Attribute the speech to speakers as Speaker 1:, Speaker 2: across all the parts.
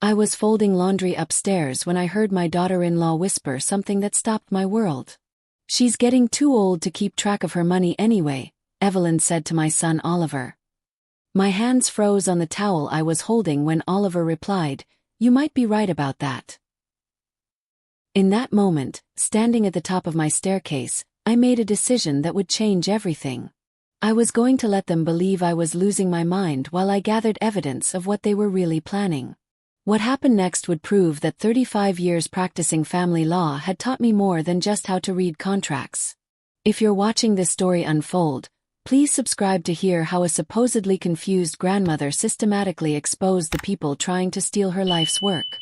Speaker 1: I was folding laundry upstairs when I heard my daughter-in-law whisper something that stopped my world. "She's getting too old to keep track of her money anyway," Evelyn said to my son Oliver. My hands froze on the towel I was holding when Oliver replied, "You might be right about that." In that moment, standing at the top of my staircase, I made a decision that would change everything. I was going to let them believe I was losing my mind while I gathered evidence of what they were really planning. What happened next would prove that 35 years practicing family law had taught me more than just how to read contracts. If you're watching this story unfold, please subscribe to hear how a supposedly confused grandmother systematically exposed the people trying to steal her life's work.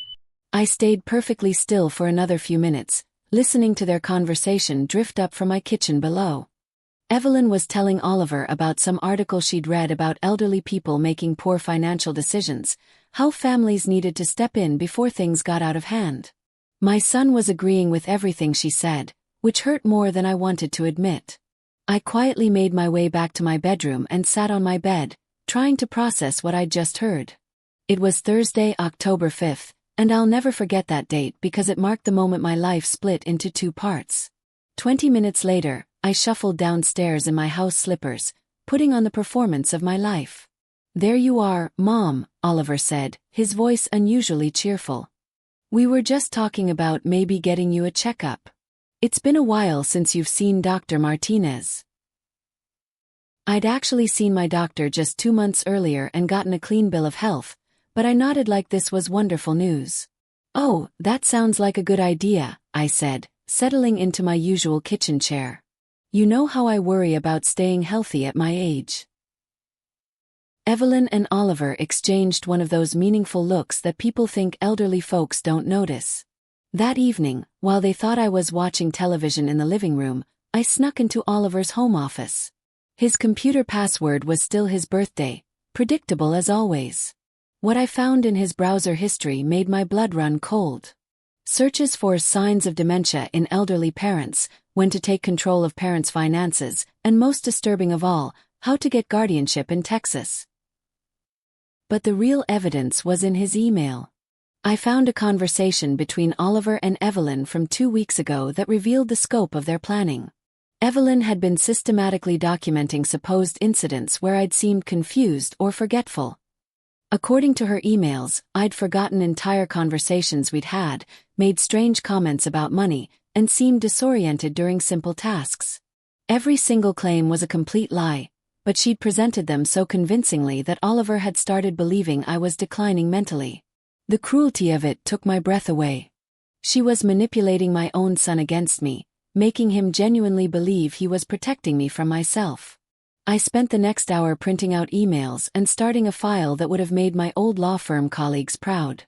Speaker 1: I stayed perfectly still for another few minutes, listening to their conversation drift up from my kitchen below. Evelyn was telling Oliver about some article she'd read about elderly people making poor financial decisions, how families needed to step in before things got out of hand. My son was agreeing with everything she said, which hurt more than I wanted to admit. I quietly made my way back to my bedroom and sat on my bed, trying to process what I'd just heard. It was Thursday, October 5th, and I'll never forget that date because it marked the moment my life split into two parts. 20 minutes later, I shuffled downstairs in my house slippers, putting on the performance of my life. "There you are, Mom," Oliver said, his voice unusually cheerful. "We were just talking about maybe getting you a checkup. It's been a while since you've seen Dr. Martinez." I'd actually seen my doctor just 2 months earlier and gotten a clean bill of health, but I nodded like this was wonderful news. "Oh, that sounds like a good idea," I said, settling into my usual kitchen chair. "You know how I worry about staying healthy at my age." Evelyn and Oliver exchanged one of those meaningful looks that people think elderly folks don't notice. That evening, while they thought I was watching television in the living room, I snuck into Oliver's home office. His computer password was still his birthday, predictable as always. What I found in his browser history made my blood run cold. Searches for signs of dementia in elderly parents, when to take control of parents' finances, and most disturbing of all, how to get guardianship in Texas. But the real evidence was in his email. I found a conversation between Oliver and Evelyn from 2 weeks ago that revealed the scope of their planning. Evelyn had been systematically documenting supposed incidents where I'd seemed confused or forgetful. According to her emails, I'd forgotten entire conversations we'd had, made strange comments about money, and seemed disoriented during simple tasks. Every single claim was a complete lie, but she'd presented them so convincingly that Oliver had started believing I was declining mentally. The cruelty of it took my breath away. She was manipulating my own son against me, making him genuinely believe he was protecting me from myself. I spent the next hour printing out emails and starting a file that would have made my old law firm colleagues proud.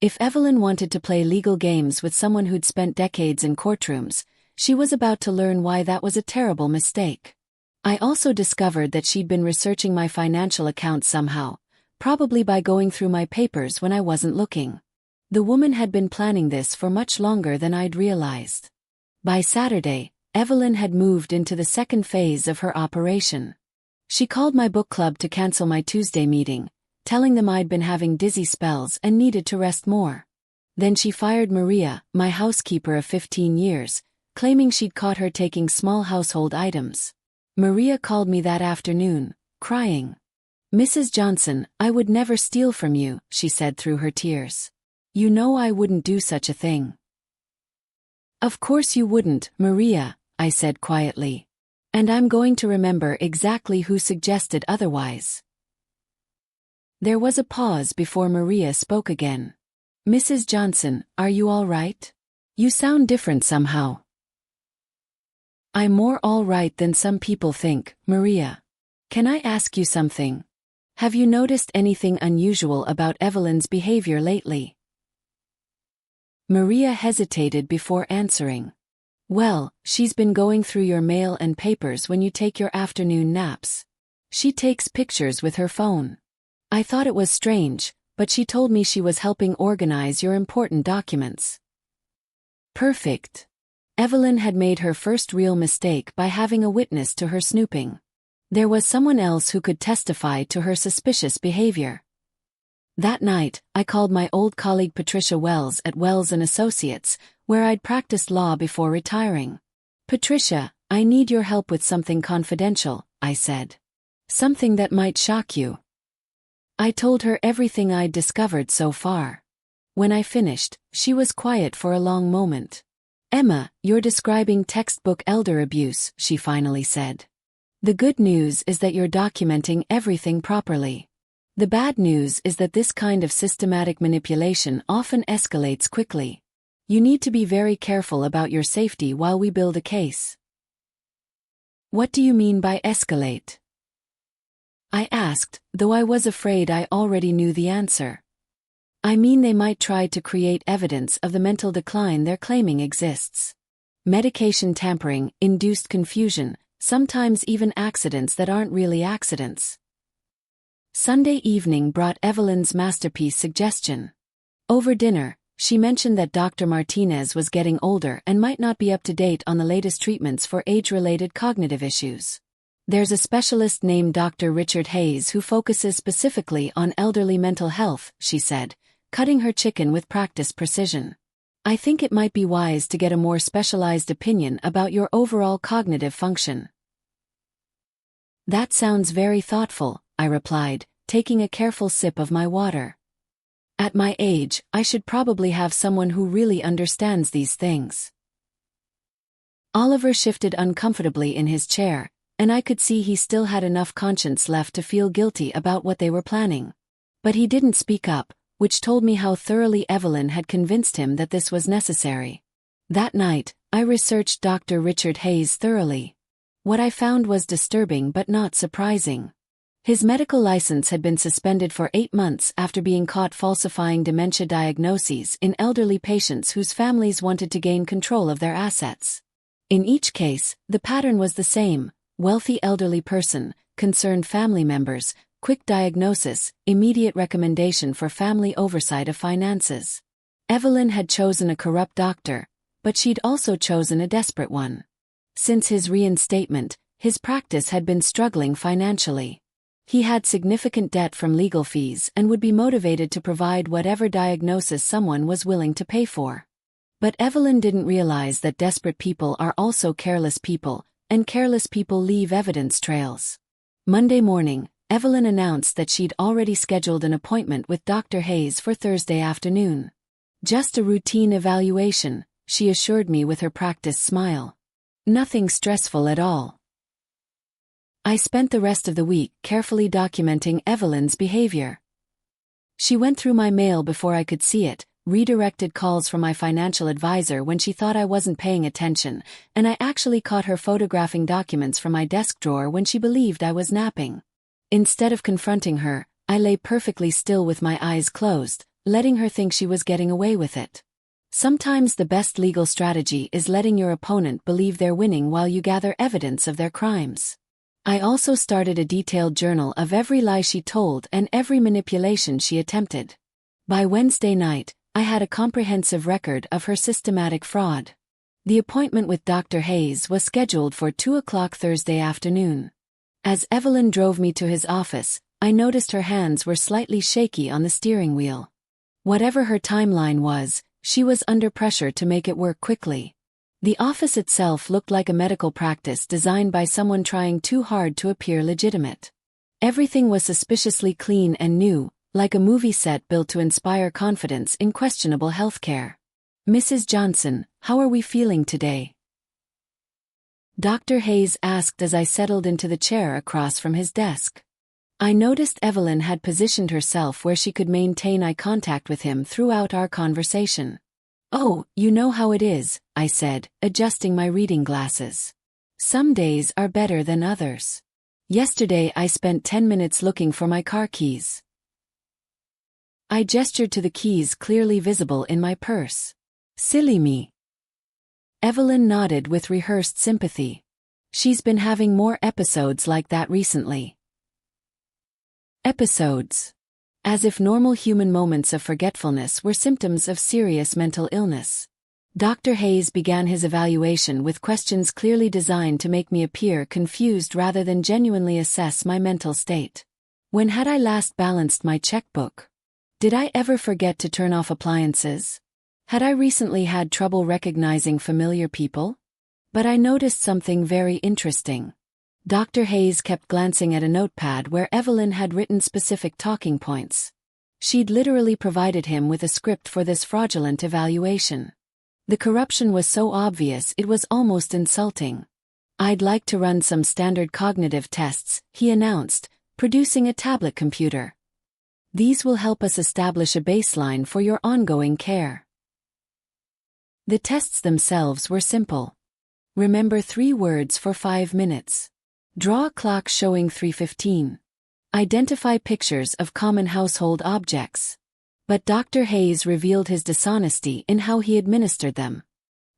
Speaker 1: If Evelyn wanted to play legal games with someone who'd spent decades in courtrooms, she was about to learn why that was a terrible mistake. I also discovered that she'd been researching my financial accounts somehow, probably by going through my papers when I wasn't looking. The woman had been planning this for much longer than I'd realized. By Saturday, Evelyn had moved into the second phase of her operation. She called my book club to cancel my Tuesday meeting, telling them I'd been having dizzy spells and needed to rest more. Then she fired Maria, my housekeeper of 15 years, claiming she'd caught her taking small household items. Maria called me that afternoon, crying. "Mrs. Johnson, I would never steal from you," she said through her tears. "You know I wouldn't do such a thing." "Of course you wouldn't, Maria," I said quietly. "And I'm going to remember exactly who suggested otherwise." There was a pause before Maria spoke again. "Mrs. Johnson, are you all right? You sound different somehow." "I'm more all right than some people think, Maria. Can I ask you something? Have you noticed anything unusual about Evelyn's behavior lately?" Maria hesitated before answering. "Well, she's been going through your mail and papers when you take your afternoon naps. She takes pictures with her phone. I thought it was strange, but she told me she was helping organize your important documents." Perfect. Evelyn had made her first real mistake by having a witness to her snooping. There was someone else who could testify to her suspicious behavior. That night, I called my old colleague Patricia Wells at Wells & Associates, where I'd practiced law before retiring. "Patricia, I need your help with something confidential," I said. "Something that might shock you." I told her everything I'd discovered so far. When I finished, she was quiet for a long moment. "Emma, you're describing textbook elder abuse," she finally said. "The good news is that you're documenting everything properly. The bad news is that this kind of systematic manipulation often escalates quickly. You need to be very careful about your safety while we build a case." "What do you mean by escalate?" I asked, though I was afraid I already knew the answer. "I mean they might try to create evidence of the mental decline they're claiming exists. Medication tampering, induced confusion, sometimes even accidents that aren't really accidents." Sunday evening brought Evelyn's masterpiece suggestion. Over dinner, she mentioned that Dr. Martinez was getting older and might not be up to date on the latest treatments for age-related cognitive issues. "There's a specialist named Dr. Richard Hayes who focuses specifically on elderly mental health," she said, cutting her chicken with practiced precision. "I think it might be wise to get a more specialized opinion about your overall cognitive function." "That sounds very thoughtful," I replied, taking a careful sip of my water. "At my age, I should probably have someone who really understands these things." Oliver shifted uncomfortably in his chair, and I could see he still had enough conscience left to feel guilty about what they were planning. But he didn't speak up, which told me how thoroughly Evelyn had convinced him that this was necessary. That night, I researched Dr. Richard Hayes thoroughly. What I found was disturbing but not surprising. His medical license had been suspended for 8 months after being caught falsifying dementia diagnoses in elderly patients whose families wanted to gain control of their assets. In each case, the pattern was the same: wealthy elderly person, concerned family members, quick diagnosis, immediate recommendation for family oversight of finances. Evelyn had chosen a corrupt doctor, but she'd also chosen a desperate one. Since his reinstatement, his practice had been struggling financially. He had significant debt from legal fees and would be motivated to provide whatever diagnosis someone was willing to pay for. But Evelyn didn't realize that desperate people are also careless people, and careless people leave evidence trails. Monday morning, Evelyn announced that she'd already scheduled an appointment with Dr. Hayes for Thursday afternoon. "Just a routine evaluation," she assured me with her practiced smile. "Nothing stressful at all." I spent the rest of the week carefully documenting Evelyn's behavior. She went through my mail before I could see it, redirected calls from my financial advisor when she thought I wasn't paying attention, and I actually caught her photographing documents from my desk drawer when she believed I was napping. Instead of confronting her, I lay perfectly still with my eyes closed, letting her think she was getting away with it. Sometimes the best legal strategy is letting your opponent believe they're winning while you gather evidence of their crimes. I also started a detailed journal of every lie she told and every manipulation she attempted. By Wednesday night, I had a comprehensive record of her systematic fraud. The appointment with Dr. Hayes was scheduled for 2 o'clock Thursday afternoon. As Evelyn drove me to his office, I noticed her hands were slightly shaky on the steering wheel. Whatever her timeline was, she was under pressure to make it work quickly. The office itself looked like a medical practice designed by someone trying too hard to appear legitimate. Everything was suspiciously clean and new, like a movie set built to inspire confidence in questionable healthcare. "Mrs. Johnson, how are we feeling today?" Dr. Hayes asked as I settled into the chair across from his desk. I noticed Evelyn had positioned herself where she could maintain eye contact with him throughout our conversation. "Oh, you know how it is," I said, adjusting my reading glasses. "Some days are better than others. Yesterday I spent 10 minutes looking for my car keys." I gestured to the keys clearly visible in my purse. "Silly me." Evelyn nodded with rehearsed sympathy. She's been having more episodes like that recently. Episodes. As if normal human moments of forgetfulness were symptoms of serious mental illness. Dr. Hayes began his evaluation with questions clearly designed to make me appear confused rather than genuinely assess my mental state. When had I last balanced my checkbook? Did I ever forget to turn off appliances? Had I recently had trouble recognizing familiar people? But I noticed something very interesting. Dr. Hayes kept glancing at a notepad where Evelyn had written specific talking points. She'd literally provided him with a script for this fraudulent evaluation. The corruption was so obvious it was almost insulting. "I'd like to run some standard cognitive tests," he announced, producing a tablet computer. "These will help us establish a baseline for your ongoing care." The tests themselves were simple. Remember 3 words for 5 minutes. Draw a clock showing 3:15. Identify pictures of common household objects. But Dr. Hayes revealed his dishonesty in how he administered them.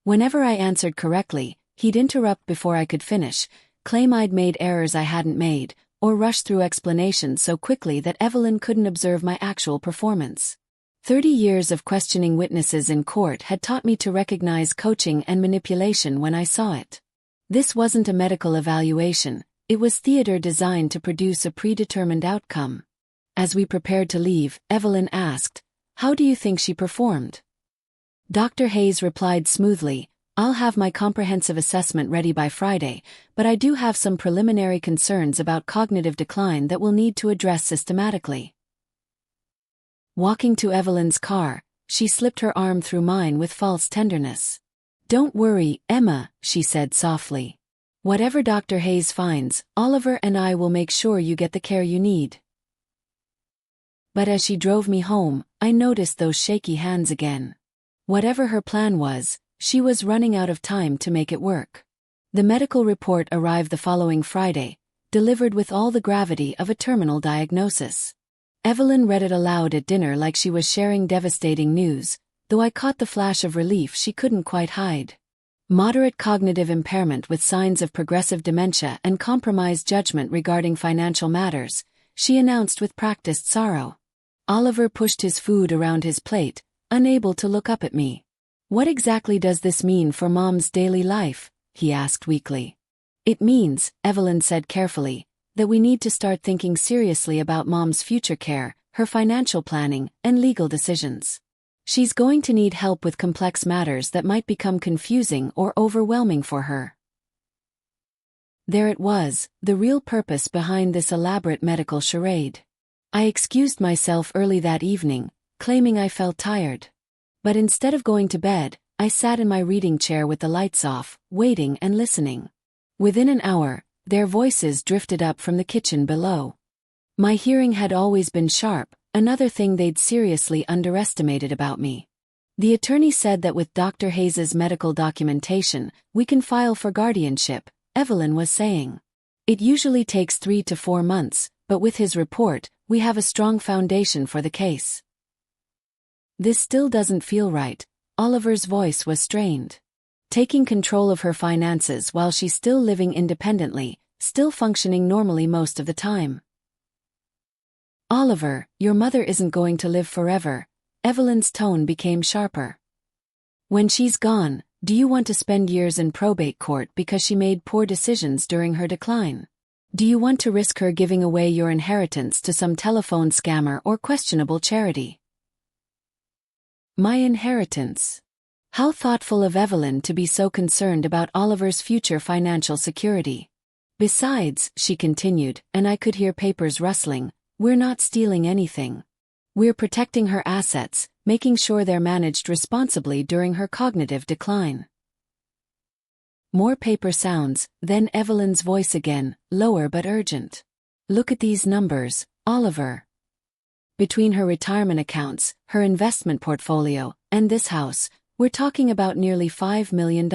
Speaker 1: Whenever I answered correctly, he'd interrupt before I could finish, claim I'd made errors I hadn't made, or rush through explanations so quickly that Evelyn couldn't observe my actual performance. 30 years of questioning witnesses in court had taught me to recognize coaching and manipulation when I saw it. This wasn't a medical evaluation, it was theater designed to produce a predetermined outcome. As we prepared to leave, Evelyn asked, "How do you think she performed?" Dr. Hayes replied smoothly, "I'll have my comprehensive assessment ready by Friday, but I do have some preliminary concerns about cognitive decline that we'll need to address systematically." Walking to Evelyn's car, she slipped her arm through mine with false tenderness. "Don't worry, Emma," she said softly. "Whatever Dr. Hayes finds, Oliver and I will make sure you get the care you need." But as she drove me home, I noticed those shaky hands again. Whatever her plan was, she was running out of time to make it work. The medical report arrived the following Friday, delivered with all the gravity of a terminal diagnosis. Evelyn read it aloud at dinner like she was sharing devastating news, though I caught the flash of relief she couldn't quite hide. Moderate cognitive impairment with signs of progressive dementia and compromised judgment regarding financial matters, she announced with practiced sorrow. Oliver pushed his food around his plate, unable to look up at me. "What exactly does this mean for Mom's daily life?" he asked weakly. "It means," Evelyn said carefully, "that we need to start thinking seriously about Mom's future care, her financial planning, and legal decisions. She's going to need help with complex matters that might become confusing or overwhelming for her." There it was, the real purpose behind this elaborate medical charade. I excused myself early that evening, claiming I felt tired. But instead of going to bed, I sat in my reading chair with the lights off, waiting and listening. Within an hour, their voices drifted up from the kitchen below. My hearing had always been sharp, another thing they'd seriously underestimated about me. "The attorney said that with Dr. Hayes's medical documentation, we can file for guardianship," Evelyn was saying. "It usually takes 3 to 4 months, but with his report, we have a strong foundation for the case." "This still doesn't feel right," Oliver's voice was strained. "Taking control of her finances while she's still living independently, still functioning normally most of the time." "Oliver, your mother isn't going to live forever." Evelyn's tone became sharper. "When she's gone, do you want to spend years in probate court because she made poor decisions during her decline? Do you want to risk her giving away your inheritance to some telephone scammer or questionable charity?" My inheritance. How thoughtful of Evelyn to be so concerned about Oliver's future financial security. "Besides," she continued, and I could hear papers rustling, "we're not stealing anything. We're protecting her assets, making sure they're managed responsibly during her cognitive decline." More paper sounds, then Evelyn's voice again, lower but urgent. "Look at these numbers, Oliver. Between her retirement accounts, her investment portfolio, and this house, we're talking about nearly $5 million.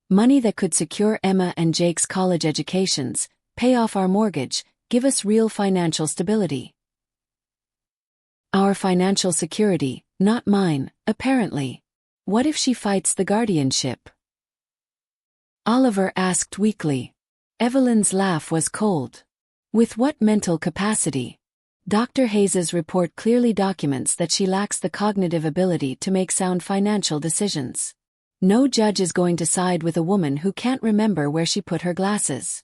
Speaker 1: Money that could secure Emma and Jake's college educations, pay off our mortgage, give us real financial stability." Our financial security, not mine, apparently. What if she fights the guardianship? Oliver asked weakly. Evelyn's laugh was cold. With what mental capacity? Dr. Hayes's report clearly documents that she lacks the cognitive ability to make sound financial decisions. No judge is going to side with a woman who can't remember where she put her glasses.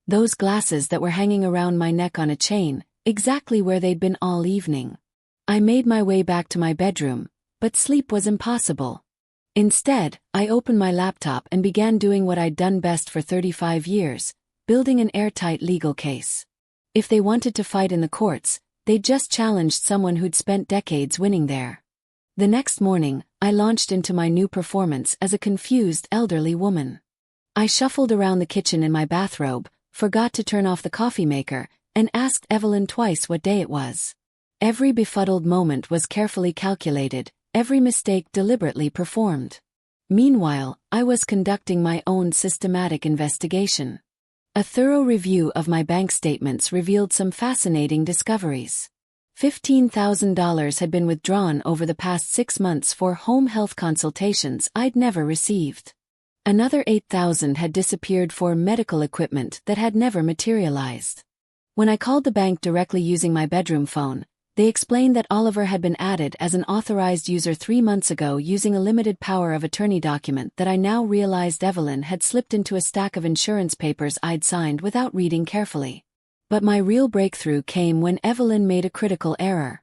Speaker 1: Those glasses that were hanging around my neck on a chain, exactly where they'd been all evening. I made my way back to my bedroom, but sleep was impossible. Instead, I opened my laptop and began doing what I'd done best for 35 years, building an airtight legal case. If they wanted to fight in the courts, they'd just challenged someone who'd spent decades winning there. The next morning, I launched into my new performance as a confused elderly woman. I shuffled around the kitchen in my bathrobe, forgot to turn off the coffee maker, and asked Evelyn twice what day it was. Every befuddled moment was carefully calculated, every mistake deliberately performed. Meanwhile, I was conducting my own systematic investigation. A thorough review of my bank statements revealed some fascinating discoveries. $15,000 had been withdrawn over the past 6 months for home health consultations I'd never received. Another $8,000 had disappeared for medical equipment that had never materialized. When I called the bank directly using my bedroom phone, they explained that Oliver had been added as an authorized user 3 months ago using a limited power of attorney document that I now realized Evelyn had slipped into a stack of insurance papers I'd signed without reading carefully. But my real breakthrough came when Evelyn made a critical error.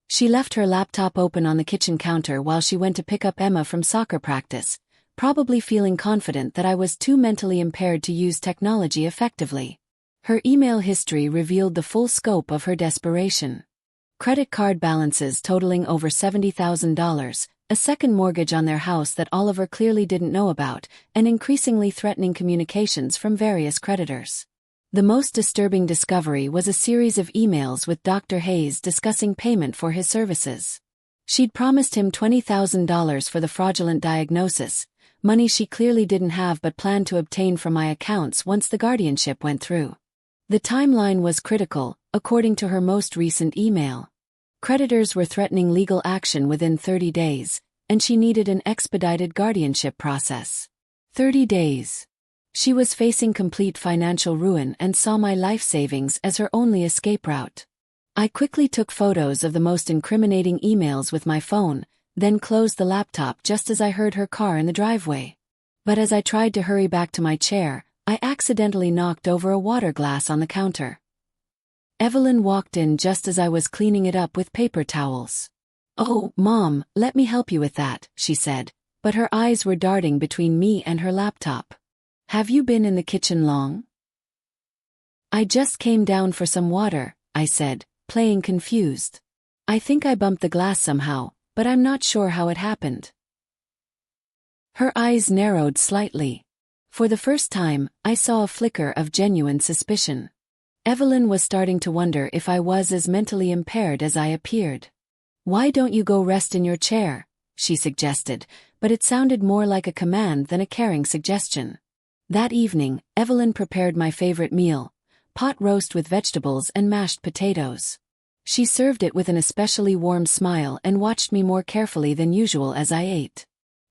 Speaker 1: She left her laptop open on the kitchen counter while she went to pick up Emma from soccer practice, probably feeling confident that I was too mentally impaired to use technology effectively. Her email history revealed the full scope of her desperation. Credit card balances totaling over $70,000, a second mortgage on their house that Oliver clearly didn't know about, and increasingly threatening communications from various creditors. The most disturbing discovery was a series of emails with Dr. Hayes discussing payment for his services. She'd promised him $20,000 for the fraudulent diagnosis, money she clearly didn't have but planned to obtain from my accounts once the guardianship went through. The timeline was critical, according to her most recent email. Creditors were threatening legal action within 30 days, and she needed an expedited guardianship process. 30 days. She was facing complete financial ruin and saw my life savings as her only escape route. I quickly took photos of the most incriminating emails with my phone, then closed the laptop just as I heard her car in the driveway. But as I tried to hurry back to my chair, I accidentally knocked over a water glass on the counter. Evelyn walked in just as I was cleaning it up with paper towels. "Oh, Mom, let me help you with that," she said, but her eyes were darting between me and her laptop. "Have you been in the kitchen long?" "I just came down for some water," I said, playing confused. "I think I bumped the glass somehow, but I'm not sure how it happened." Her eyes narrowed slightly. For the first time, I saw a flicker of genuine suspicion. Evelyn was starting to wonder if I was as mentally impaired as I appeared. "Why don't you go rest in your chair?" she suggested, but it sounded more like a command than a caring suggestion. That evening, Evelyn prepared my favorite meal, pot roast with vegetables and mashed potatoes. She served it with an especially warm smile and watched me more carefully than usual as I ate.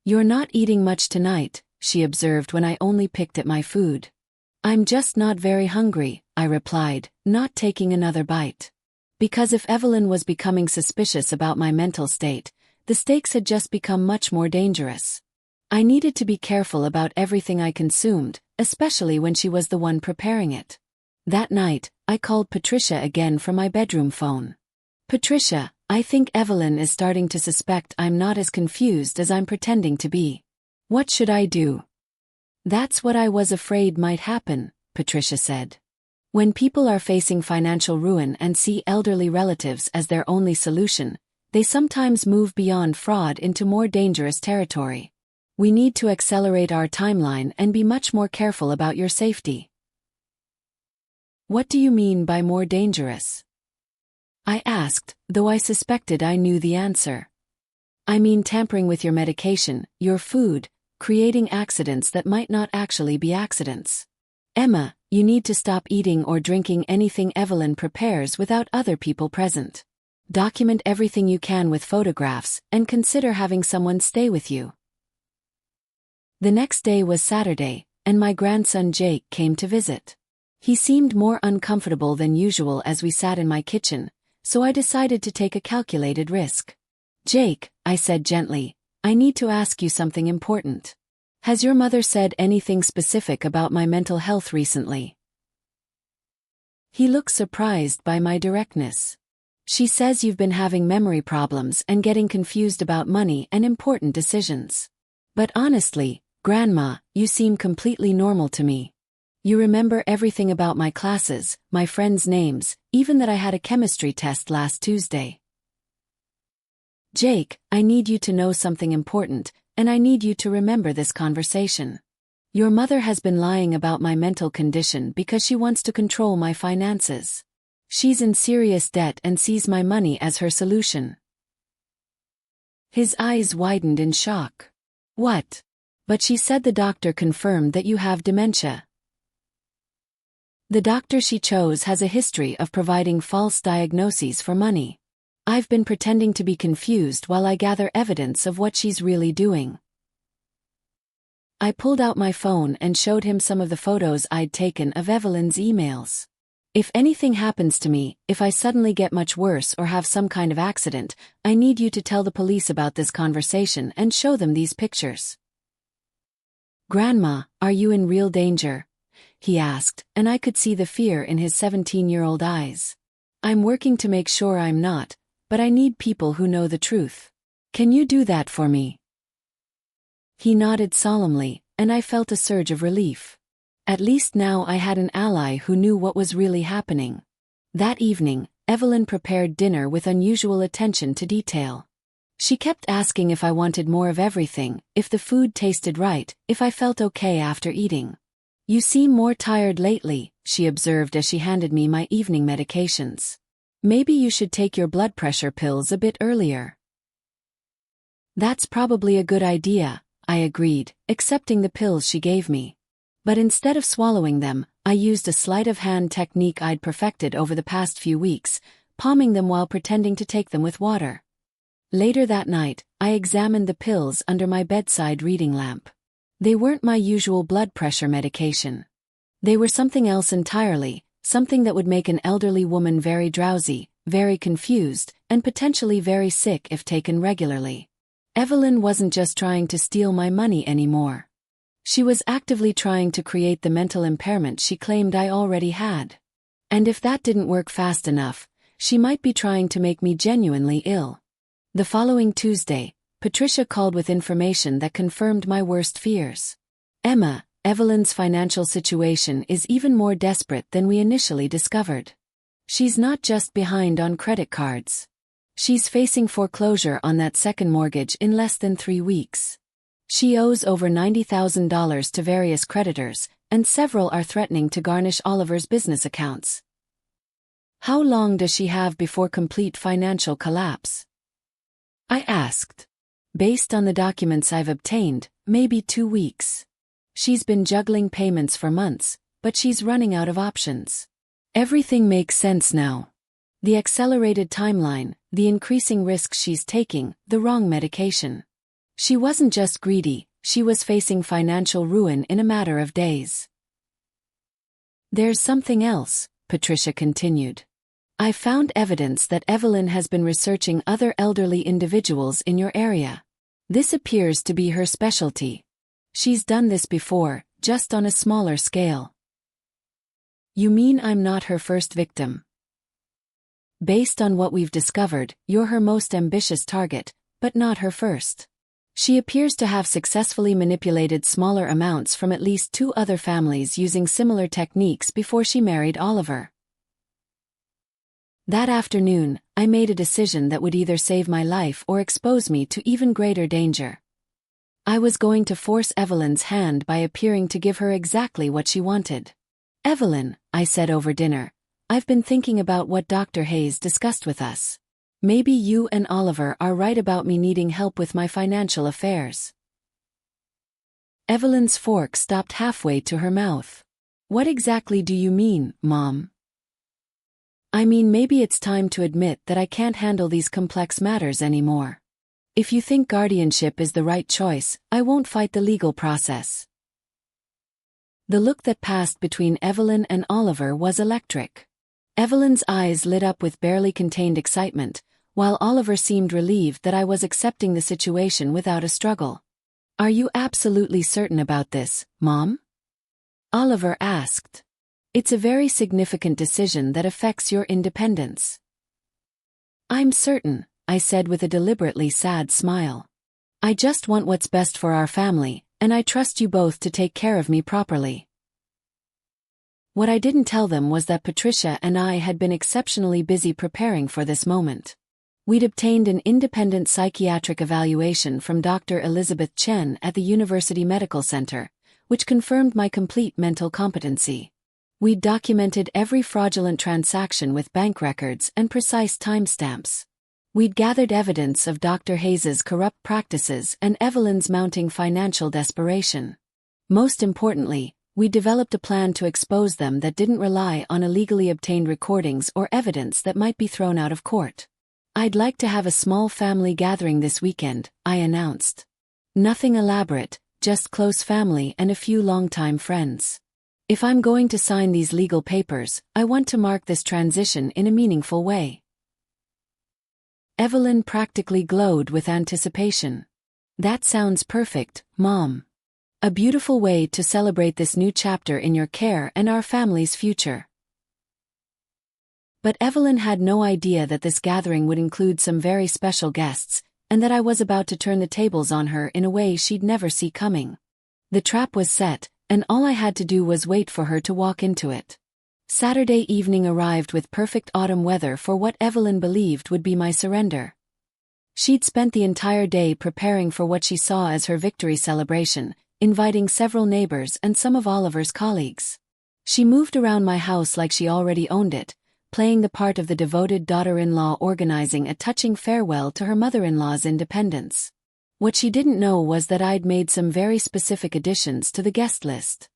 Speaker 1: "You're not eating much tonight," she observed when I only picked at my food. "I'm just not very hungry," I replied, not taking another bite. Because if Evelyn was becoming suspicious about my mental state, the stakes had just become much more dangerous. I needed to be careful about everything I consumed, especially when she was the one preparing it. That night, I called Patricia again from my bedroom phone. "Patricia, I think Evelyn is starting to suspect I'm not as confused as I'm pretending to be. What should I do?" "That's what I was afraid might happen," Patricia said. "When people are facing financial ruin and see elderly relatives as their only solution, they sometimes move beyond fraud into more dangerous territory. We need to accelerate our timeline and be much more careful about your safety." "What do you mean by more dangerous?" I asked, though I suspected I knew the answer. "I mean tampering with your medication, your food, creating accidents that might not actually be accidents. Emma, you need to stop eating or drinking anything Evelyn prepares without other people present. Document everything you can with photographs, and consider having someone stay with you." The next day was Saturday, and my grandson Jake came to visit. He seemed more uncomfortable than usual as we sat in my kitchen, so I decided to take a calculated risk. "Jake," I said gently, "I need to ask you something important. Has your mother said anything specific about my mental health recently?" He looks surprised by my directness. She says you've been having memory problems and getting confused about money and important decisions. But honestly, Grandma, you seem completely normal to me. You remember everything about my classes, my friends' names, even that I had a chemistry test last Tuesday. Jake, I need you to know something important, and I need you to remember this conversation. Your mother has been lying about my mental condition because she wants to control my finances. She's in serious debt and sees my money as her solution. His eyes widened in shock. What? But she said the doctor confirmed that you have dementia. The doctor she chose has a history of providing false diagnoses for money. I've been pretending to be confused while I gather evidence of what she's really doing. I pulled out my phone and showed him some of the photos I'd taken of Evelyn's emails. If anything happens to me, if I suddenly get much worse or have some kind of accident, I need you to tell the police about this conversation and show them these pictures. Grandma, are you in real danger? He asked, and I could see the fear in his 17-year-old eyes. I'm working to make sure I'm not, but I need people who know the truth. Can you do that for me? He nodded solemnly, and I felt a surge of relief. At least now I had an ally who knew what was really happening. That evening, Evelyn prepared dinner with unusual attention to detail. She kept asking if I wanted more of everything, if the food tasted right, if I felt okay after eating. You seem more tired lately, she observed as she handed me my evening medications. Maybe you should take your blood pressure pills a bit earlier. That's probably a good idea, I agreed, accepting the pills she gave me. But instead of swallowing them, I used a sleight of hand technique I'd perfected over the past few weeks, palming them while pretending to take them with water. Later that night, I examined the pills under my bedside reading lamp. They weren't my usual blood pressure medication. They were something else entirely, something that would make an elderly woman very drowsy, very confused, and potentially very sick if taken regularly. Evelyn wasn't just trying to steal my money anymore. She was actively trying to create the mental impairment she claimed I already had. And if that didn't work fast enough, she might be trying to make me genuinely ill. The following Tuesday, Patricia called with information that confirmed my worst fears. Emma, Evelyn's financial situation is even more desperate than we initially discovered. She's not just behind on credit cards. She's facing foreclosure on that second mortgage in less than 3 weeks. She owes over $90,000 to various creditors, and several are threatening to garnish Oliver's business accounts. How long does she have before complete financial collapse? I asked. Based on the documents I've obtained, maybe 2 weeks. She's been juggling payments for months, but she's running out of options. Everything makes sense now. The accelerated timeline, the increasing risks she's taking, the wrong medication. She wasn't just greedy, she was facing financial ruin in a matter of days. There's something else, Patricia continued. I found evidence that Evelyn has been researching other elderly individuals in your area. This appears to be her specialty. She's done this before, just on a smaller scale. You mean I'm not her first victim? Based on what we've discovered, you're her most ambitious target, but not her first. She appears to have successfully manipulated smaller amounts from at least 2 other families using similar techniques before she married Oliver. That afternoon, I made a decision that would either save my life or expose me to even greater danger. I was going to force Evelyn's hand by appearing to give her exactly what she wanted. Evelyn, I said over dinner, I've been thinking about what Dr. Hayes discussed with us. Maybe you and Oliver are right about me needing help with my financial affairs. Evelyn's fork stopped halfway to her mouth. What exactly do you mean, Mom? I mean, maybe it's time to admit that I can't handle these complex matters anymore. If you think guardianship is the right choice, I won't fight the legal process. The look that passed between Evelyn and Oliver was electric. Evelyn's eyes lit up with barely contained excitement, while Oliver seemed relieved that I was accepting the situation without a struggle. Are you absolutely certain about this, Mom? Oliver asked. It's a very significant decision that affects your independence. I'm certain, I said with a deliberately sad smile. I just want what's best for our family, and I trust you both to take care of me properly. What I didn't tell them was that Patricia and I had been exceptionally busy preparing for this moment. We'd obtained an independent psychiatric evaluation from Dr. Elizabeth Chen at the University Medical Center, which confirmed my complete mental competency. We'd documented every fraudulent transaction with bank records and precise timestamps. We'd gathered evidence of Dr. Hayes's corrupt practices and Evelyn's mounting financial desperation. Most importantly, we developed a plan to expose them that didn't rely on illegally obtained recordings or evidence that might be thrown out of court. I'd like to have a small family gathering this weekend, I announced. Nothing elaborate, just close family and a few longtime friends. If I'm going to sign these legal papers, I want to mark this transition in a meaningful way. Evelyn practically glowed with anticipation. That sounds perfect, Mom. A beautiful way to celebrate this new chapter in your care and our family's future. But Evelyn had no idea that this gathering would include some very special guests, and that I was about to turn the tables on her in a way she'd never see coming. The trap was set, and all I had to do was wait for her to walk into it. Saturday evening arrived with perfect autumn weather for what Evelyn believed would be my surrender. She'd spent the entire day preparing for what she saw as her victory celebration, inviting several neighbors and some of Oliver's colleagues. She moved around my house like she already owned it, playing the part of the devoted daughter-in-law organizing a touching farewell to her mother-in-law's independence. What she didn't know was that I'd made some very specific additions to the guest list.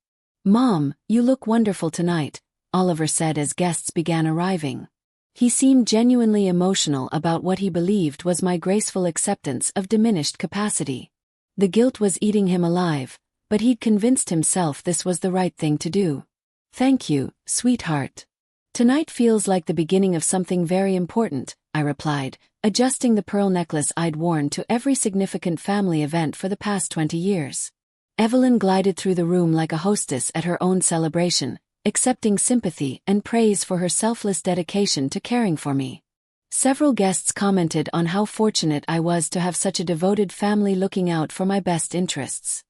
Speaker 1: "Mom, you look wonderful tonight," Oliver said as guests began arriving. He seemed genuinely emotional about what he believed was my graceful acceptance of diminished capacity. The guilt was eating him alive, but he'd convinced himself this was the right thing to do. "Thank you, sweetheart. Tonight feels like the beginning of something very important," I replied, adjusting the pearl necklace I'd worn to every significant family event for the past 20 years. Evelyn glided through the room like a hostess at her own celebration, accepting sympathy and praise for her selfless dedication to caring for me. Several guests commented on how fortunate I was to have such a devoted family looking out for my best interests.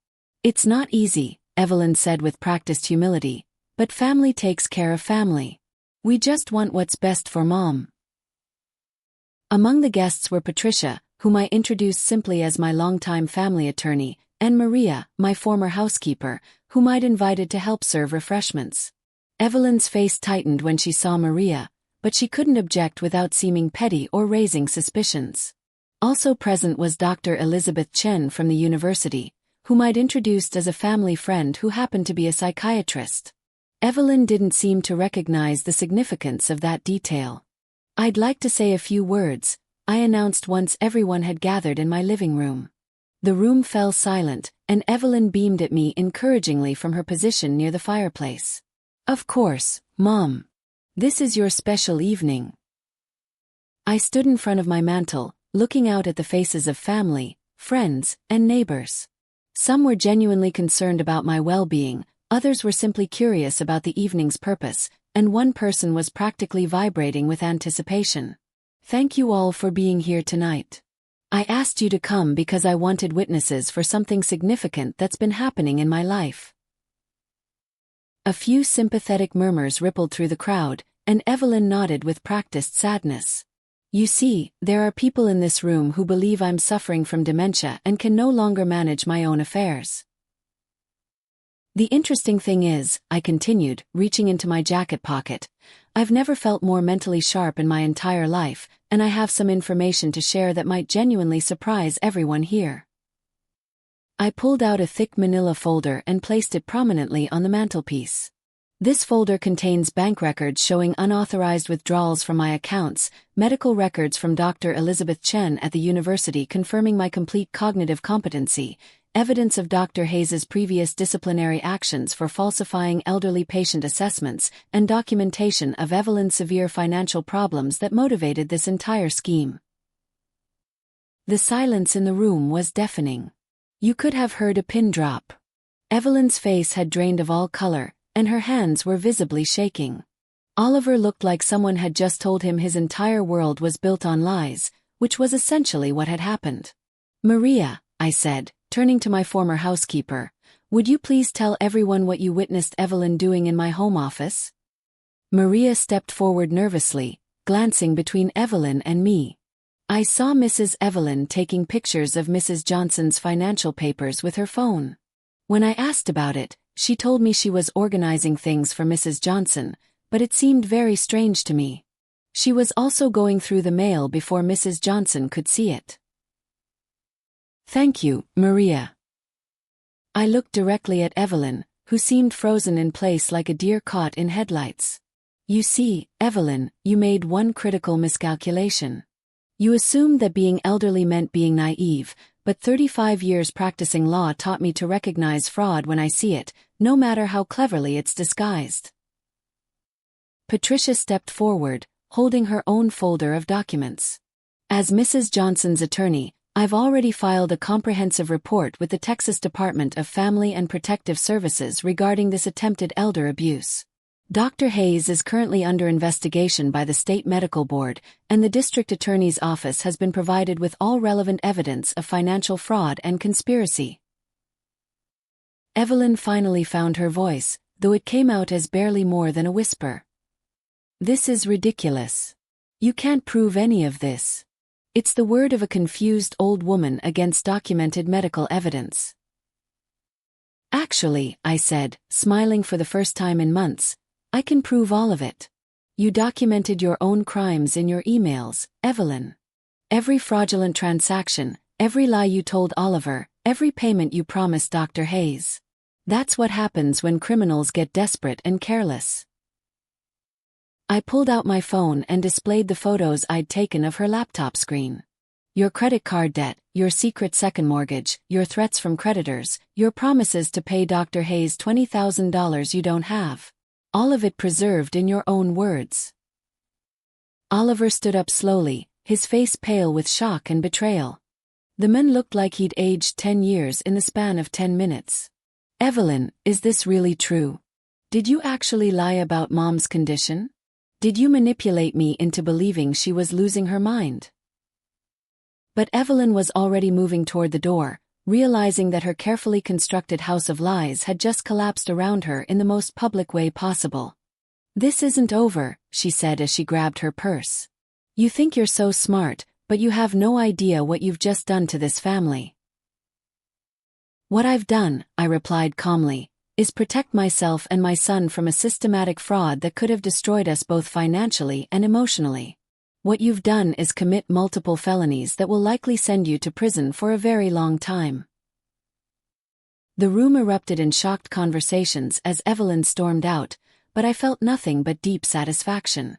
Speaker 1: "It's not easy," Evelyn said with practiced humility, "but family takes care of family. We just want what's best for Mom." Among the guests were Patricia, whom I introduced simply as my longtime family attorney, and Maria, my former housekeeper, whom I'd invited to help serve refreshments. Evelyn's face tightened when she saw Maria, but she couldn't object without seeming petty or raising suspicions. Also present was Dr. Elizabeth Chen from the university, whom I'd introduced as a family friend who happened to be a psychiatrist. Evelyn didn't seem to recognize the significance of that detail. "I'd like to say a few words," I announced once everyone had gathered in my living room. The room fell silent, and Evelyn beamed at me encouragingly from her position near the fireplace. "Of course, Mom. This is your special evening." I stood in front of my mantel, looking out at the faces of family, friends, and neighbors. Some were genuinely concerned about my well-being, others were simply curious about the evening's purpose, and one person was practically vibrating with anticipation. "Thank you all for being here tonight. I asked you to come because I wanted witnesses for something significant that's been happening in my life." A few sympathetic murmurs rippled through the crowd, and Evelyn nodded with practiced sadness. "You see, there are people in this room who believe I'm suffering from dementia and can no longer manage my own affairs. The interesting thing is," I continued, reaching into my jacket pocket, "I've never felt more mentally sharp in my entire life, and I have some information to share that might genuinely surprise everyone here." I pulled out a thick manila folder and placed it prominently on the mantelpiece. This folder contains bank records showing unauthorized withdrawals from my accounts, medical records from Dr. Elizabeth Chen at the university confirming my complete cognitive competency, evidence of Dr. Hayes's previous disciplinary actions for falsifying elderly patient assessments, and documentation of Evelyn's severe financial problems that motivated this entire scheme. The silence in the room was deafening. You could have heard a pin drop. Evelyn's face had drained of all color, and her hands were visibly shaking. Oliver looked like someone had just told him his entire world was built on lies, which was essentially what had happened. "Maria," I said, turning to my former housekeeper, "would you please tell everyone what you witnessed Evelyn doing in my home office?" Maria stepped forward nervously, glancing between Evelyn and me. "I saw Mrs. Evelyn taking pictures of Mrs. Johnson's financial papers with her phone. When I asked about it, she told me she was organizing things for Mrs. Johnson, but it seemed very strange to me. She was also going through the mail before Mrs. Johnson could see it." "Thank you, Maria." I looked directly at Evelyn, who seemed frozen in place like a deer caught in headlights. "You see, Evelyn, you made one critical miscalculation. You assumed that being elderly meant being naive, but 35 years practicing law taught me to recognize fraud when I see it, no matter how cleverly it's disguised." Patricia stepped forward, holding her own folder of documents. "As Mrs. Johnson's attorney, I've already filed a comprehensive report with the Texas Department of Family and Protective Services regarding this attempted elder abuse. Dr. Hayes is currently under investigation by the State Medical Board, and the District Attorney's Office has been provided with all relevant evidence of financial fraud and conspiracy." Evelyn finally found her voice, though it came out as barely more than a whisper. "This is ridiculous. You can't prove any of this. It's the word of a confused old woman against documented medical evidence." "Actually," I said, smiling for the first time in months, "I can prove all of it. You documented your own crimes in your emails, Evelyn. Every fraudulent transaction, every lie you told Oliver, every payment you promised Dr. Hayes. That's what happens when criminals get desperate and careless." I pulled out my phone and displayed the photos I'd taken of her laptop screen. "Your credit card debt, your secret second mortgage, your threats from creditors, your promises to pay Dr. Hayes $20,000 you don't have. All of it preserved in your own words." Oliver stood up slowly, his face pale with shock and betrayal. The man looked like he'd aged 10 years in the span of 10 minutes. "Evelyn, is this really true? Did you actually lie about Mom's condition? Did you manipulate me into believing she was losing her mind?" But Evelyn was already moving toward the door, realizing that her carefully constructed house of lies had just collapsed around her in the most public way possible. "This isn't over," she said as she grabbed her purse. "You think you're so smart, but you have no idea what you've just done to this family." "What I've done," I replied calmly, "is protect myself and my son from a systematic fraud that could have destroyed us both financially and emotionally. What you've done is commit multiple felonies that will likely send you to prison for a very long time." The room erupted in shocked conversations as Evelyn stormed out, but I felt nothing but deep satisfaction.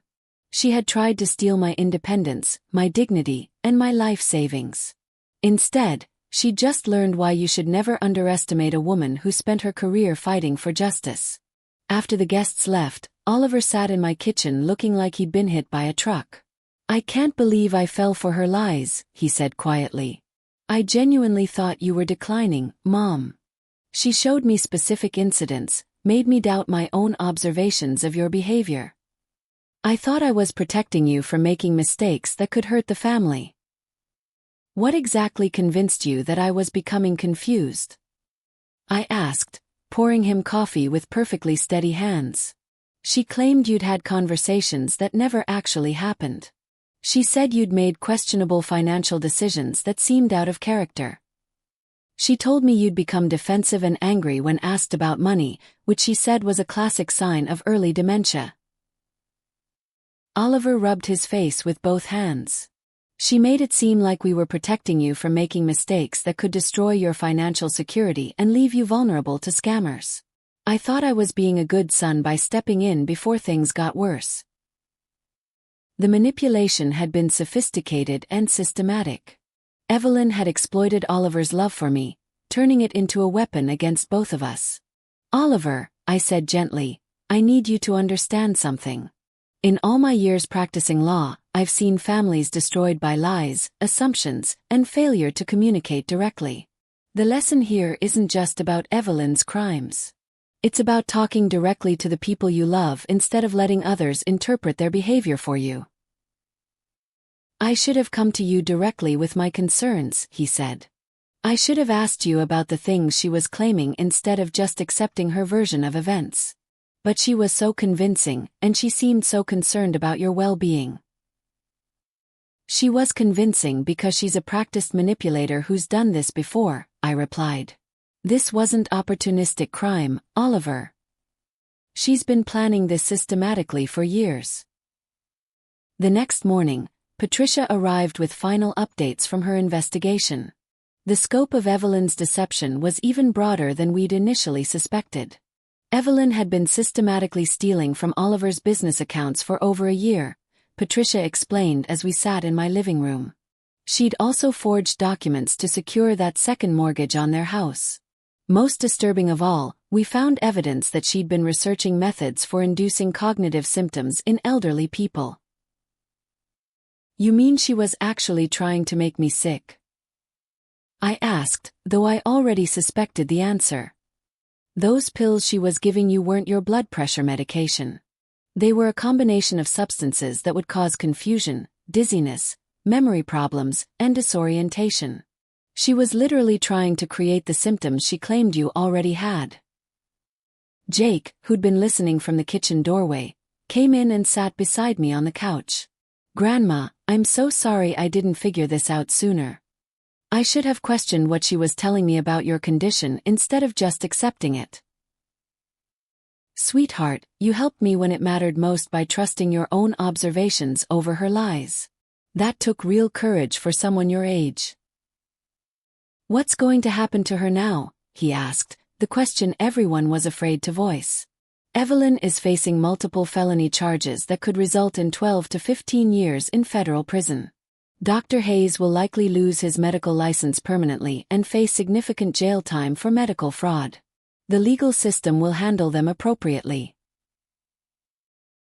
Speaker 1: She had tried to steal my independence, my dignity, and my life savings. Instead, she just learned why you should never underestimate a woman who spent her career fighting for justice. After the guests left, Oliver sat in my kitchen looking like he'd been hit by a truck. "I can't believe I fell for her lies," he said quietly. "I genuinely thought you were declining, Mom. She showed me specific incidents, made me doubt my own observations of your behavior. I thought I was protecting you from making mistakes that could hurt the family. What exactly convinced you that I was becoming confused?" I asked, pouring him coffee with perfectly steady hands. "She claimed you'd had conversations that never actually happened. She said you'd made questionable financial decisions that seemed out of character. She told me you'd become defensive and angry when asked about money, which she said was a classic sign of early dementia." Oliver rubbed his face with both hands. "She made it seem like we were protecting you from making mistakes that could destroy your financial security and leave you vulnerable to scammers. I thought I was being a good son by stepping in before things got worse." The manipulation had been sophisticated and systematic. Evelyn had exploited Oliver's love for me, turning it into a weapon against both of us. "Oliver," I said gently, "I need you to understand something. In all my years practicing law, I've seen families destroyed by lies, assumptions, and failure to communicate directly. The lesson here isn't just about Evelyn's crimes. It's about talking directly to the people you love instead of letting others interpret their behavior for you. I should have come to you directly with my concerns, he said. I should have asked you about the things she was claiming instead of just accepting her version of events. But she was so convincing, and she seemed so concerned about your well-being. She was convincing because she's a practiced manipulator who's done this before, I replied. This wasn't opportunistic crime, Oliver. She's been planning this systematically for years. The next morning, Patricia arrived with final updates from her investigation. The scope of Evelyn's deception was even broader than we'd initially suspected. Evelyn had been systematically stealing from Oliver's business accounts for over a year, Patricia explained as we sat in my living room. She'd also forged documents to secure that second mortgage on their house. Most disturbing of all, we found evidence that she'd been researching methods for inducing cognitive symptoms in elderly people. You mean she was actually trying to make me sick? I asked, though I already suspected the answer. Those pills she was giving you weren't your blood pressure medication. They were a combination of substances that would cause confusion, dizziness, memory problems, and disorientation. She was literally trying to create the symptoms she claimed you already had. Jake, who'd been listening from the kitchen doorway, came in and sat beside me on the couch. Grandma, I'm so sorry I didn't figure this out sooner. I should have questioned what she was telling me about your condition instead of just accepting it. Sweetheart, you helped me when it mattered most by trusting your own observations over her lies. That took real courage for someone your age. What's going to happen to her now? He asked, the question everyone was afraid to voice. Evelyn is facing multiple felony charges that could result in 12 to 15 years in federal prison. Dr. Hayes will likely lose his medical license permanently and face significant jail time for medical fraud. The legal system will handle them appropriately.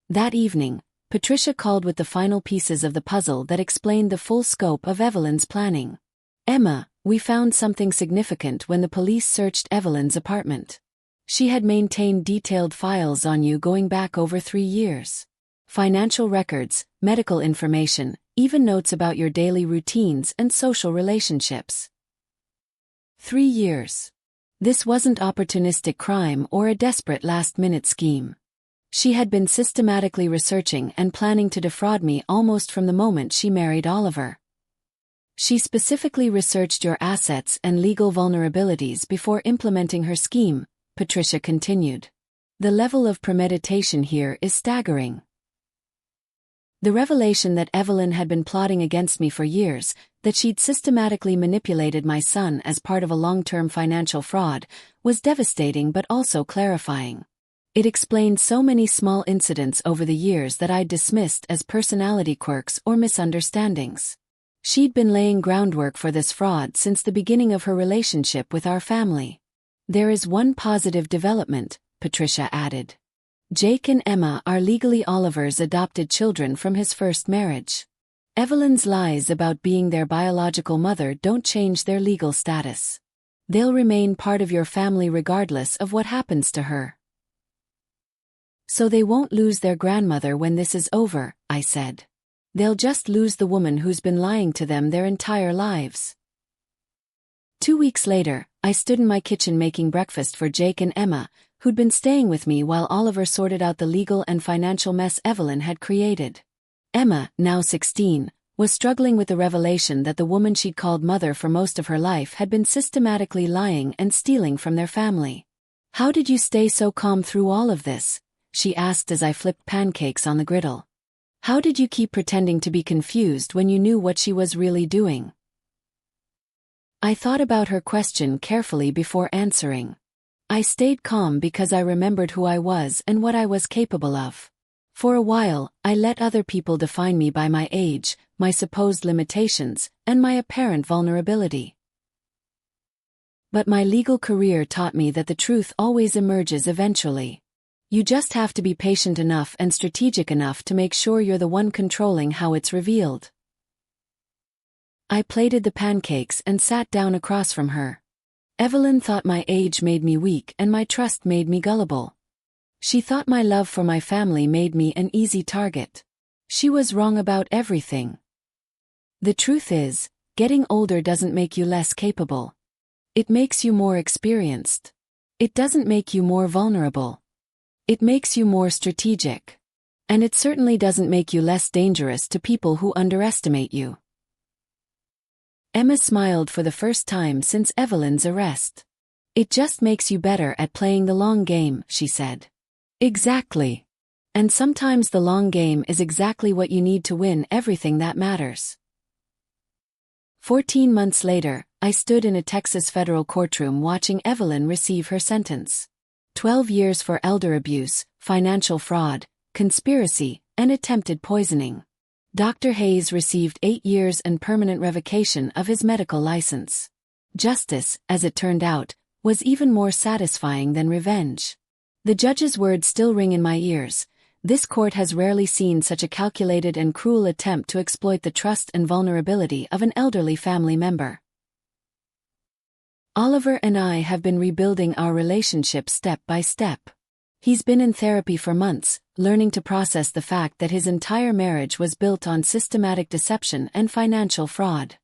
Speaker 1: That evening, Patricia called with the final pieces of the puzzle that explained the full scope of Evelyn's planning. Emma, we found something significant when the police searched Evelyn's apartment. She had maintained detailed files on you going back over 3 years. Financial records, medical information, even notes about your daily routines and social relationships. 3 years. This wasn't opportunistic crime or a desperate last-minute scheme. She had been systematically researching and planning to defraud me almost from the moment she married Oliver. She specifically researched your assets and legal vulnerabilities before implementing her scheme, Patricia continued. The level of premeditation here is staggering. The revelation that Evelyn had been plotting against me for years, that she'd systematically manipulated my son as part of a long-term financial fraud, was devastating but also clarifying. It explained so many small incidents over the years that I'd dismissed as personality quirks or misunderstandings. She'd been laying groundwork for this fraud since the beginning of her relationship with our family. There is one positive development, Patricia added. Jake and Emma are legally Oliver's adopted children from his first marriage. Evelyn's lies about being their biological mother don't change their legal status. They'll remain part of your family regardless of what happens to her. So they won't lose their grandmother when this is over, I said. They'll just lose the woman who's been lying to them their entire lives. 2 weeks later, I stood in my kitchen making breakfast for Jake and Emma, who'd been staying with me while Oliver sorted out the legal and financial mess Evelyn had created. Emma, now 16, was struggling with the revelation that the woman she'd called mother for most of her life had been systematically lying and stealing from their family. How did you stay so calm through all of this? She asked as I flipped pancakes on the griddle. How did you keep pretending to be confused when you knew what she was really doing? I thought about her question carefully before answering. I stayed calm because I remembered who I was and what I was capable of. For a while, I let other people define me by my age, my supposed limitations, and my apparent vulnerability. But my legal career taught me that the truth always emerges eventually. You just have to be patient enough and strategic enough to make sure you're the one controlling how it's revealed. I plated the pancakes and sat down across from her. Evelyn thought my age made me weak and my trust made me gullible. She thought my love for my family made me an easy target. She was wrong about everything. The truth is, getting older doesn't make you less capable. It makes you more experienced. It doesn't make you more vulnerable. It makes you more strategic. And it certainly doesn't make you less dangerous to people who underestimate you. Emma smiled for the first time since Evelyn's arrest. It just makes you better at playing the long game, she said. Exactly. And sometimes the long game is exactly what you need to win everything that matters. 14 months later, I stood in a Texas federal courtroom watching Evelyn receive her sentence. 12 years for elder abuse, financial fraud, conspiracy, and attempted poisoning. Dr. Hayes received 8 years and permanent revocation of his medical license. Justice, as it turned out, was even more satisfying than revenge. The judge's words still ring in my ears. This court has rarely seen such a calculated and cruel attempt to exploit the trust and vulnerability of an elderly family member. Oliver and I have been rebuilding our relationship step by step. He's been in therapy for months, learning to process the fact that his entire marriage was built on systematic deception and financial fraud.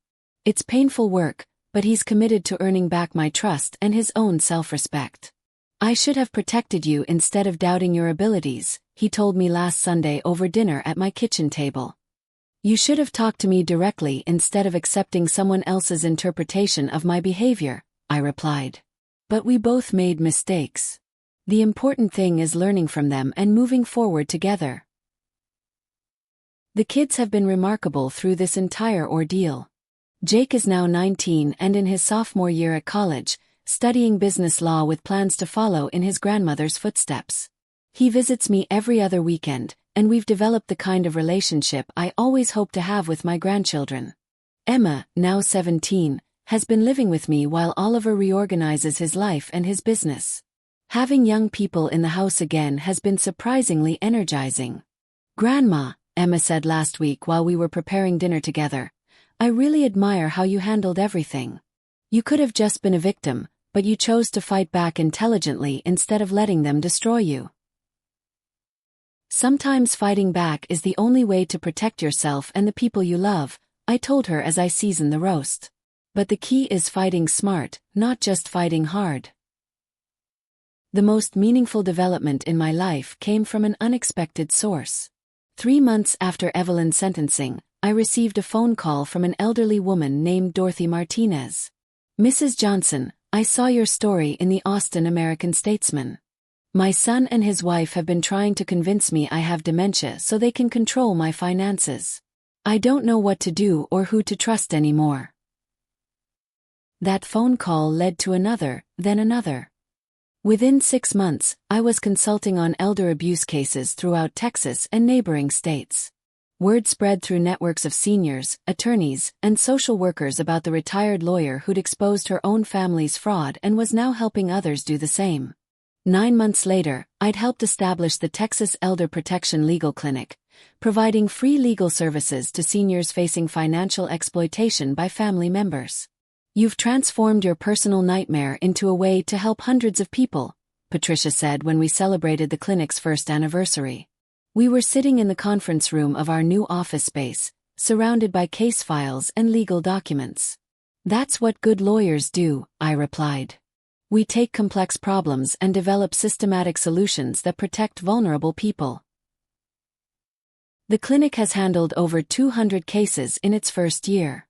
Speaker 1: It's painful work, but he's committed to earning back my trust and his own self-respect. I should have protected you instead of doubting your abilities, he told me last Sunday over dinner at my kitchen table. You should have talked to me directly instead of accepting someone else's interpretation of my behavior, I replied. But we both made mistakes. The important thing is learning from them and moving forward together. The kids have been remarkable through this entire ordeal. Jake is now 19 and in his sophomore year at college, studying business law with plans to follow in his grandmother's footsteps. He visits me every other weekend, and we've developed the kind of relationship I always hoped to have with my grandchildren. Emma, now 17, has been living with me while Oliver reorganizes his life and his business. Having young people in the house again has been surprisingly energizing. Grandma, Emma said last week while we were preparing dinner together, I really admire how you handled everything. You could have just been a victim, but you chose to fight back intelligently instead of letting them destroy you. Sometimes fighting back is the only way to protect yourself and the people you love, I told her as I seasoned the roast. But the key is fighting smart, not just fighting hard. The most meaningful development in my life came from an unexpected source. 3 months after Evelyn's sentencing, I received a phone call from an elderly woman named Dorothy Martinez. Mrs. Johnson, I saw your story in the Austin American-Statesman. My son and his wife have been trying to convince me I have dementia so they can control my finances. I don't know what to do or who to trust anymore. That phone call led to another, then another. Within 6 months, I was consulting on elder abuse cases throughout Texas and neighboring states. Word spread through networks of seniors, attorneys, and social workers about the retired lawyer who'd exposed her own family's fraud and was now helping others do the same. 9 months later, I'd helped establish the Texas Elder Protection Legal Clinic, providing free legal services to seniors facing financial exploitation by family members. You've transformed your personal nightmare into a way to help hundreds of people, Patricia said when we celebrated the clinic's first anniversary. We were sitting in the conference room of our new office space, surrounded by case files and legal documents. That's what good lawyers do, I replied. We take complex problems and develop systematic solutions that protect vulnerable people. The clinic has handled over 200 cases in its first year.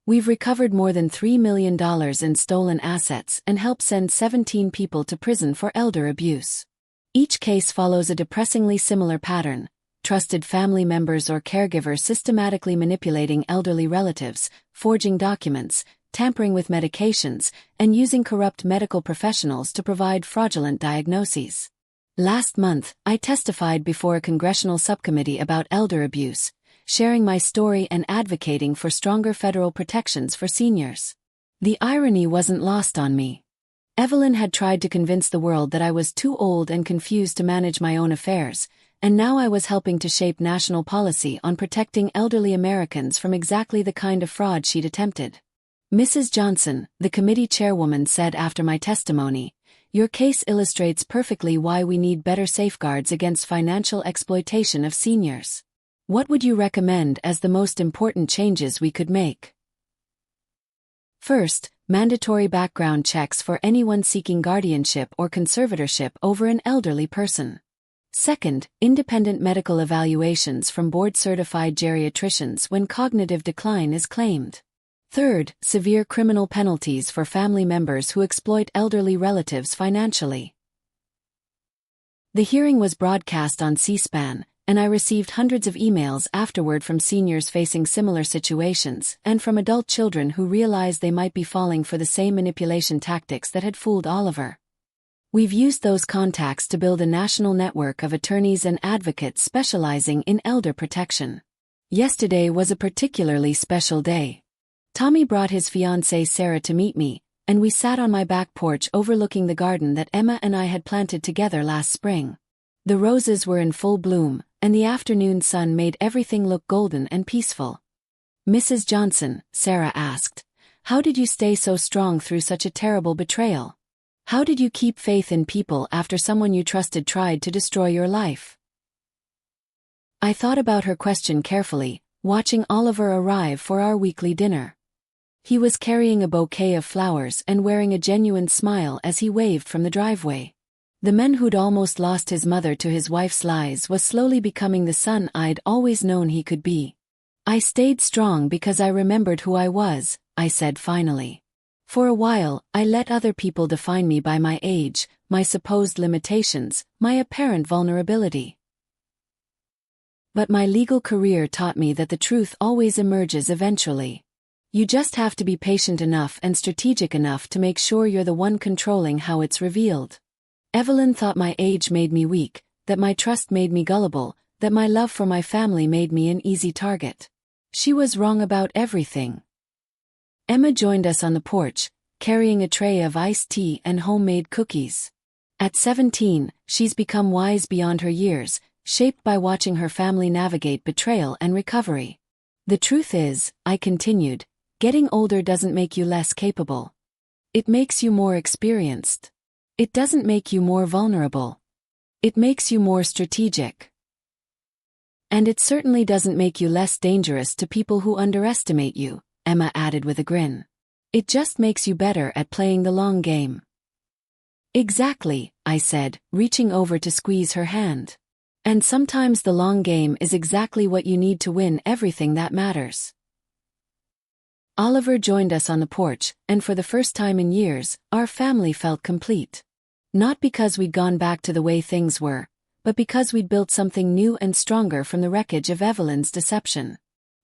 Speaker 1: We've recovered more than $3 million in stolen assets and helped send 17 people to prison for elder abuse. Each case follows a depressingly similar pattern: trusted family members or caregivers systematically manipulating elderly relatives, forging documents, tampering with medications, and using corrupt medical professionals to provide fraudulent diagnoses. Last month, I testified before a congressional subcommittee about elder abuse, sharing my story and advocating for stronger federal protections for seniors. The irony wasn't lost on me. Evelyn had tried to convince the world that I was too old and confused to manage my own affairs, and now I was helping to shape national policy on protecting elderly Americans from exactly the kind of fraud she'd attempted. Mrs. Johnson, the committee chairwoman said after my testimony, "Your case illustrates perfectly why we need better safeguards against financial exploitation of seniors. What would you recommend as the most important changes we could make?" First, mandatory background checks for anyone seeking guardianship or conservatorship over an elderly person. Second, independent medical evaluations from board-certified geriatricians when cognitive decline is claimed. Third, severe criminal penalties for family members who exploit elderly relatives financially. The hearing was broadcast on C-SPAN, and I received hundreds of emails afterward from seniors facing similar situations and from adult children who realized they might be falling for the same manipulation tactics that had fooled Oliver. We've used those contacts to build a national network of attorneys and advocates specializing in elder protection. Yesterday was a particularly special day. Tommy brought his fiancée Sarah to meet me, and we sat on my back porch overlooking the garden that Emma and I had planted together last spring. The roses were in full bloom, and the afternoon sun made everything look golden and peaceful. "Mrs. Johnson," Sarah asked, "how did you stay so strong through such a terrible betrayal? How did you keep faith in people after someone you trusted tried to destroy your life?" I thought about her question carefully, watching Oliver arrive for our weekly dinner. He was carrying a bouquet of flowers and wearing a genuine smile as he waved from the driveway. The man who'd almost lost his mother to his wife's lies was slowly becoming the son I'd always known he could be. "I stayed strong because I remembered who I was," I said finally. "For a while, I let other people define me by my age, my supposed limitations, my apparent vulnerability. But my legal career taught me that the truth always emerges eventually. You just have to be patient enough and strategic enough to make sure you're the one controlling how it's revealed. Evelyn thought my age made me weak, that my trust made me gullible, that my love for my family made me an easy target. She was wrong about everything." Emma joined us on the porch, carrying a tray of iced tea and homemade cookies. At 17, she's become wise beyond her years, shaped by watching her family navigate betrayal and recovery. "The truth is," I continued, "getting older doesn't make you less capable. It makes you more experienced. It doesn't make you more vulnerable. It makes you more strategic. And it certainly doesn't make you less dangerous to people who underestimate you," Emma added with a grin. "It just makes you better at playing the long game." "Exactly," I said, reaching over to squeeze her hand. "And sometimes the long game is exactly what you need to win everything that matters." Oliver joined us on the porch, and for the first time in years, our family felt complete. Not because we'd gone back to the way things were, but because we'd built something new and stronger from the wreckage of Evelyn's deception.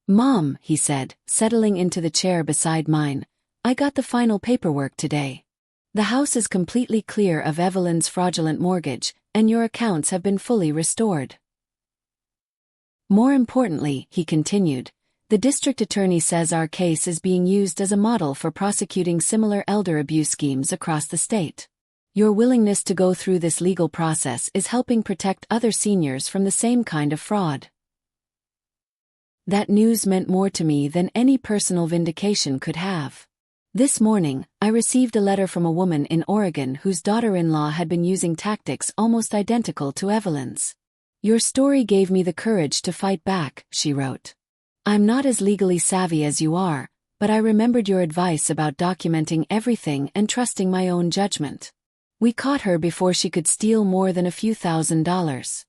Speaker 1: "Mom," he said, settling into the chair beside mine, "I got the final paperwork today. The house is completely clear of Evelyn's fraudulent mortgage, and your accounts have been fully restored. More importantly," he continued, "the district attorney says our case is being used as a model for prosecuting similar elder abuse schemes across the state. Your willingness to go through this legal process is helping protect other seniors from the same kind of fraud." That news meant more to me than any personal vindication could have. This morning, I received a letter from a woman in Oregon whose daughter-in-law had been using tactics almost identical to Evelyn's. "Your story gave me the courage to fight back," she wrote. "I'm not as legally savvy as you are, but I remembered your advice about documenting everything and trusting my own judgment. We caught her before she could steal more than a few $1,000s."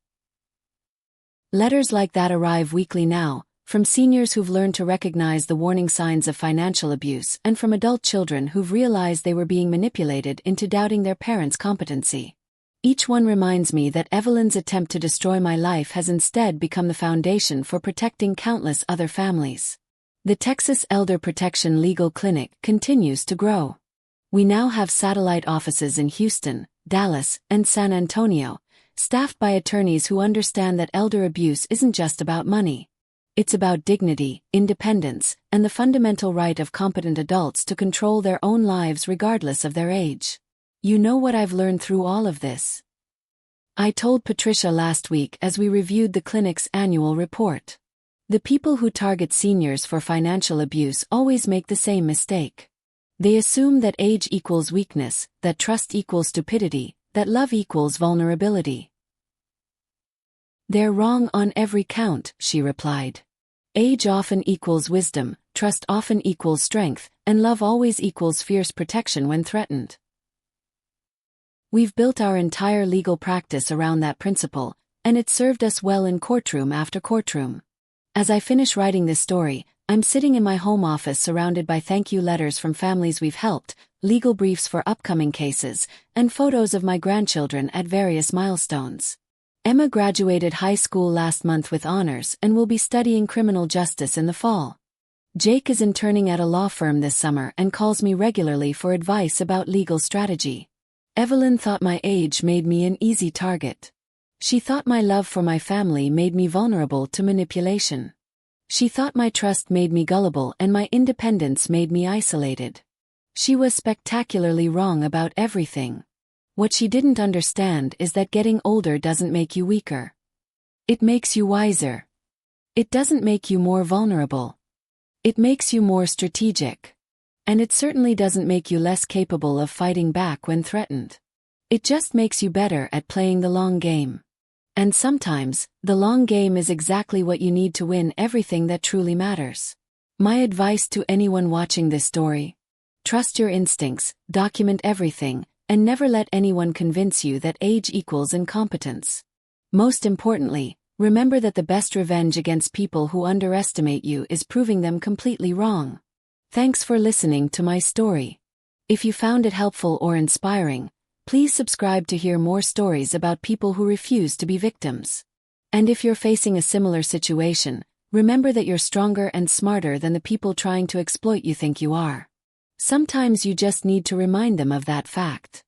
Speaker 1: Letters like that arrive weekly now, from seniors who've learned to recognize the warning signs of financial abuse and from adult children who've realized they were being manipulated into doubting their parents' competency. Each one reminds me that Evelyn's attempt to destroy my life has instead become the foundation for protecting countless other families. The Texas Elder Protection Legal Clinic continues to grow. We now have satellite offices in Houston, Dallas, and San Antonio, staffed by attorneys who understand that elder abuse isn't just about money. It's about dignity, independence, and the fundamental right of competent adults to control their own lives regardless of their age. "You know what I've learned through all of this?" I told Patricia last week as we reviewed the clinic's annual report. The people who target seniors for financial abuse always make the same mistake. They assume that age equals weakness, that trust equals stupidity, that love equals vulnerability. "They're wrong on every count," she replied. "Age often equals wisdom, trust often equals strength, and love always equals fierce protection when threatened." We've built our entire legal practice around that principle, and it served us well in courtroom after courtroom. As I finish writing this story, I'm sitting in my home office surrounded by thank you letters from families we've helped, legal briefs for upcoming cases, and photos of my grandchildren at various milestones. Emma graduated high school last month with honors and will be studying criminal justice in the fall. Jake is interning at a law firm this summer and calls me regularly for advice about legal strategy. Evelyn thought my age made me an easy target. She thought my love for my family made me vulnerable to manipulation. She thought my trust made me gullible and my independence made me isolated. She was spectacularly wrong about everything. What she didn't understand is that getting older doesn't make you weaker. It makes you wiser. It doesn't make you more vulnerable. It makes you more strategic. And it certainly doesn't make you less capable of fighting back when threatened. It just makes you better at playing the long game. And sometimes, the long game is exactly what you need to win everything that truly matters. My advice to anyone watching this story: trust your instincts, document everything, and never let anyone convince you that age equals incompetence. Most importantly, remember that the best revenge against people who underestimate you is proving them completely wrong. Thanks for listening to my story. If you found it helpful or inspiring, please subscribe to hear more stories about people who refuse to be victims. And if you're facing a similar situation, remember that you're stronger and smarter than the people trying to exploit you think you are. Sometimes you just need to remind them of that fact.